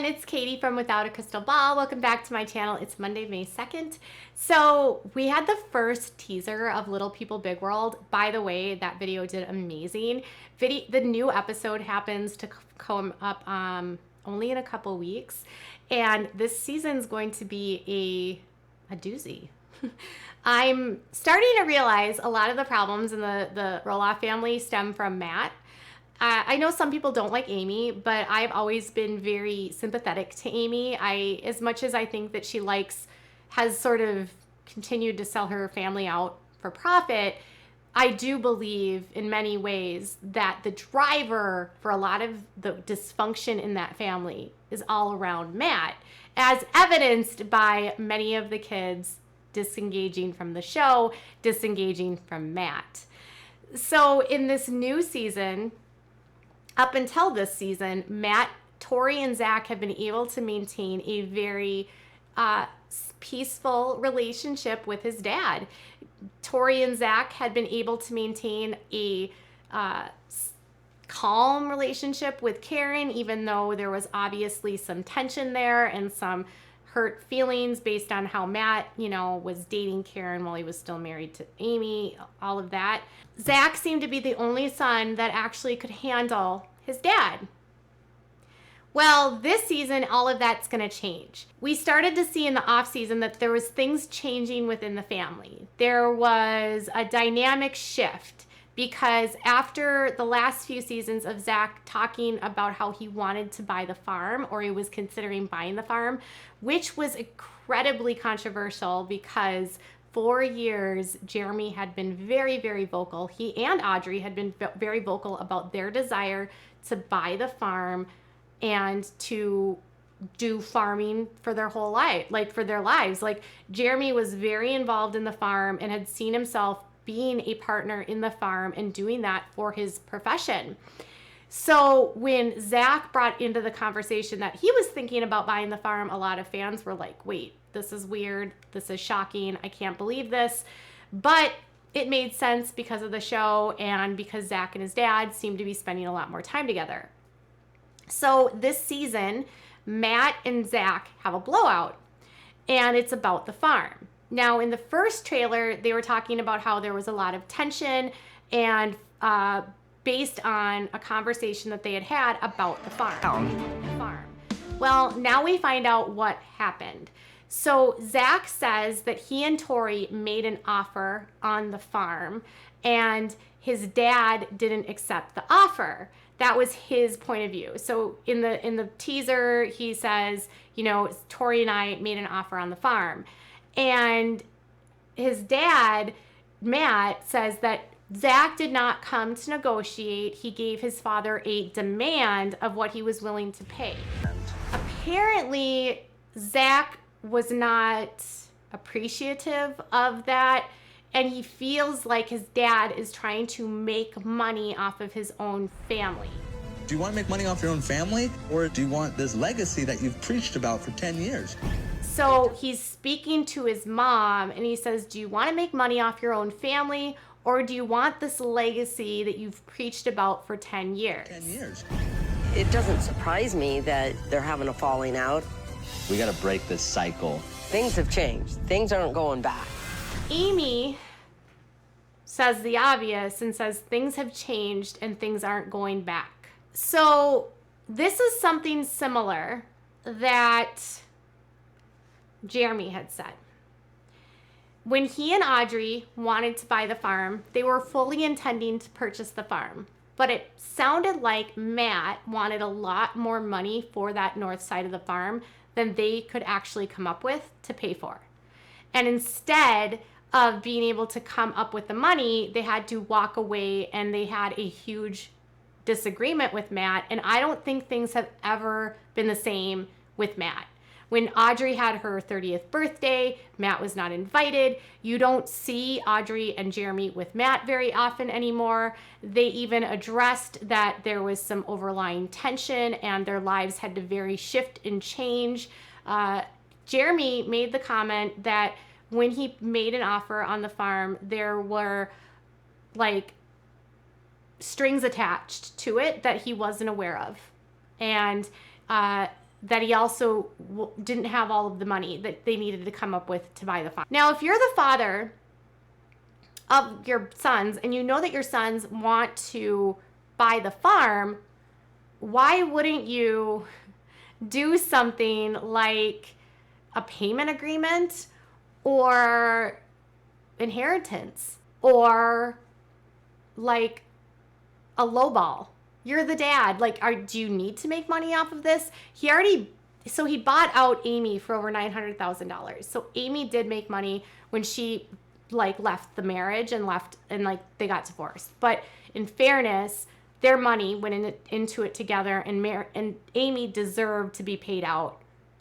everyone, it's Katie from Without a Crystal Ball. Welcome back to my channel. It's Monday, May 2nd. So we had the first teaser of Little People Big World. By the way, that video did amazing. The new episode happens to come up only in a couple weeks. And this season's going to be a doozy. I'm starting to realize a lot of the problems in the Roloff family stem from Matt. I know some people don't like Amy, but I've always been very sympathetic to Amy. As much as I think that she has sort of continued to sell her family out for profit, I do believe in many ways that the driver for a lot of the dysfunction in that family is all around Matt, as evidenced by many of the kids disengaging from the show, disengaging from Matt. So in this new season, up until this season, Matt, Tori, and Zach have been able to maintain a very peaceful relationship with his dad. Tori and Zach had been able to maintain a calm relationship with Karen, even though there was obviously some tension there and some hurt feelings based on how Matt, was dating Karen while he was still married to Amy, all of that. Zach seemed to be the only son that actually could handle his dad. Well, this season, all of that's going to change. We started to see in the off season that there was things changing within the family. There was a dynamic shift because after the last few seasons of Zach talking about how he wanted to buy the farm, or he was considering buying the farm, which was incredibly controversial because for years, Jeremy had been very, very vocal. He and Audrey had been very vocal about their desire to buy the farm and to do farming for their whole life, for their lives. Jeremy was very involved in the farm and had seen himself being a partner in the farm and doing that for his profession. So when Zach brought into the conversation that he was thinking about buying the farm, a lot of fans were like, wait, this is weird. This is shocking. I can't believe this. But it made sense because of the show and because Zach and his dad seemed to be spending a lot more time together. So this season, Matt and Zach have a blowout, and it's about the farm. Now, in the first trailer, they were talking about how there was a lot of tension and based on a conversation that they had about the farm. Well, now we find out what happened. So Zach says that he and Tori made an offer on the farm and his dad didn't accept the offer. That was his point of view. So in the teaser, he says, Tori and I made an offer on the farm. And his dad, Matt, says that Zach did not come to negotiate. He gave his father a demand of what he was willing to pay. Apparently, Zach was not appreciative of that, and he feels like his dad is trying to make money off of his own family. Do you want to make money off your own family, or do you want this legacy that you've preached about for 10 years? So he's speaking to his mom, and he says, do you want to make money off your own family, or do you want this legacy that you've preached about for 10 years? 10 years. It doesn't surprise me that they're having a falling out. We got to break this cycle. Things have changed. Things aren't going back. Amy says the obvious and says things have changed and things aren't going back. So this is something similar that Jeremy had said. When he and Audrey wanted to buy the farm, they were fully intending to purchase the farm. But it sounded like Matt wanted a lot more money for that north side of the farm than they could actually come up with to pay for. And instead of being able to come up with the money, they had to walk away, and they had a huge disagreement with Matt. And I don't think things have ever been the same with Matt. When Audrey had her 30th birthday, Matt was not invited. You don't see Audrey and Jeremy with Matt very often anymore. They even addressed that there was some overlying tension and their lives had to very shift and change. Jeremy made the comment that when he made an offer on the farm, there were strings attached to it that he wasn't aware of. And that he also didn't have all of the money that they needed to come up with to buy the farm. Now, if you're the father of your sons and you know that your sons want to buy the farm, why wouldn't you do something like a payment agreement or inheritance or like a lowball? You're the dad. Like, do you need to make money off of this? He bought out Amy for over $900,000. So Amy did make money when she like left the marriage and they got divorced. But in fairness, their money went into it together, and Amy deserved to be paid out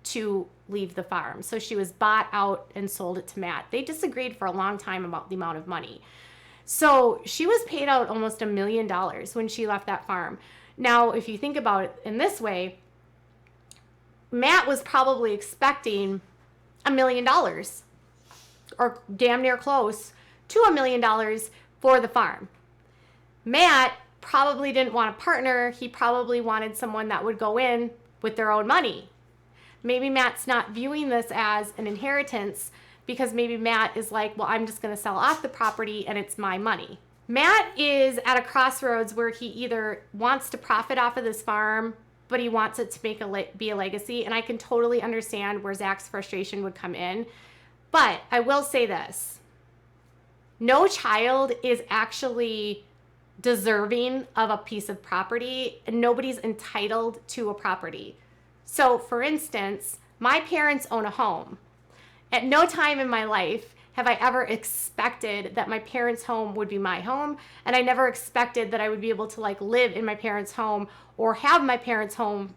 to leave the farm. So she was bought out and sold it to Matt. They disagreed for a long time about the amount of money. So she was paid out almost $1 million when she left that farm. Now, if you think about it in this way, Matt was probably expecting $1 million or damn near close to $1 million for the farm. Matt probably didn't want a partner. He probably wanted someone that would go in with their own money. Maybe Matt's not viewing this as an inheritance because maybe Matt is like, well, I'm just going to sell off the property and it's my money. Matt is at a crossroads where he either wants to profit off of this farm, but he wants it to be a legacy. And I can totally understand where Zach's frustration would come in. But I will say this. No child is actually deserving of a piece of property, and nobody's entitled to a property. So, for instance, my parents own a home. At no time in my life have I ever expected that my parents' home would be my home, and I never expected that I would be able to like live in my parents' home or have my parents' home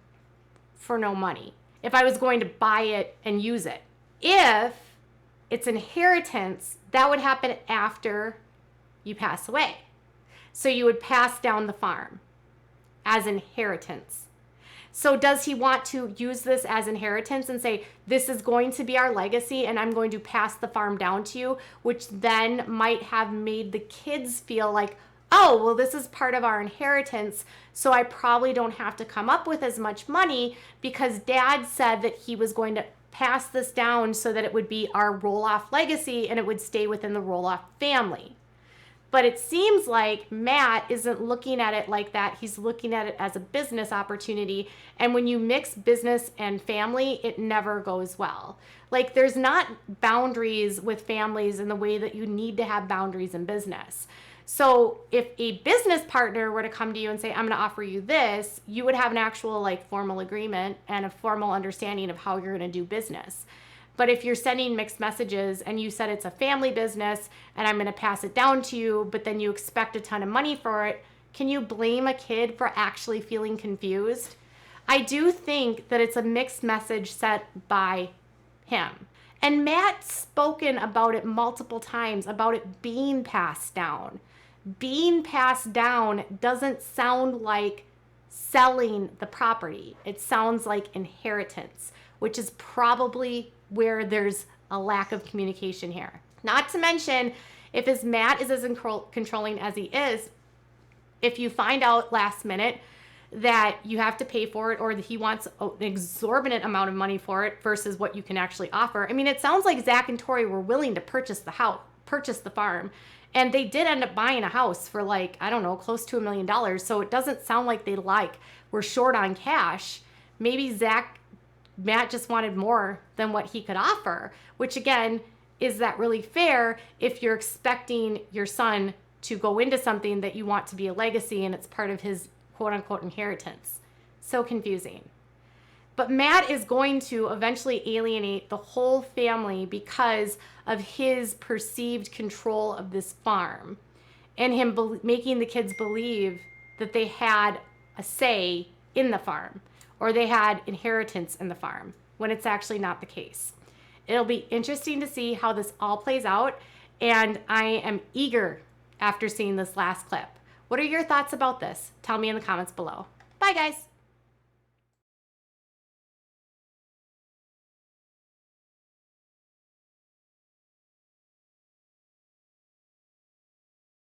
for no money if I was going to buy it and use it. If it's inheritance, that would happen after you pass away. So you would pass down the farm as inheritance. So does he want to use this as inheritance and say, this is going to be our legacy and I'm going to pass the farm down to you, which then might have made the kids feel like, oh, well, this is part of our inheritance, so I probably don't have to come up with as much money because Dad said that he was going to pass this down so that it would be our Roloff legacy and it would stay within the Roloff family. But it seems like Matt isn't looking at it like that. He's looking at it as a business opportunity. And when you mix business and family, it never goes well. Like, there's not boundaries with families in the way that you need to have boundaries in business. So if a business partner were to come to you and say, I'm going to offer you this, you would have an actual like formal agreement and a formal understanding of how you're going to do business. But if you're sending mixed messages and you said it's a family business and I'm going to pass it down to you, but then you expect a ton of money for it, can you blame a kid for actually feeling confused? I do think that it's a mixed message sent by him. And Matt's spoken about it multiple times, about it being passed down. Being passed down doesn't sound like selling the property. It sounds like inheritance, which is probably where there's a lack of communication here. Not to mention, if his Matt is as controlling as he is, if you find out last minute that you have to pay for it or that he wants an exorbitant amount of money for it versus what you can actually offer. I mean, it sounds like Zach and Tori were willing to purchase the farm, and they did end up buying a house for like, I don't know, close to $1 million. So it doesn't sound like they were short on cash. Maybe Matt just wanted more than what he could offer, which again, is that really fair if you're expecting your son to go into something that you want to be a legacy and it's part of his quote unquote inheritance? So confusing. But Matt is going to eventually alienate the whole family because of his perceived control of this farm and him making the kids believe that they had a say in the farm or they had inheritance in the farm when it's actually not the case. It'll be interesting to see how this all plays out, and I am eager after seeing this last clip. What are your thoughts about this? Tell me in the comments below. Bye, guys.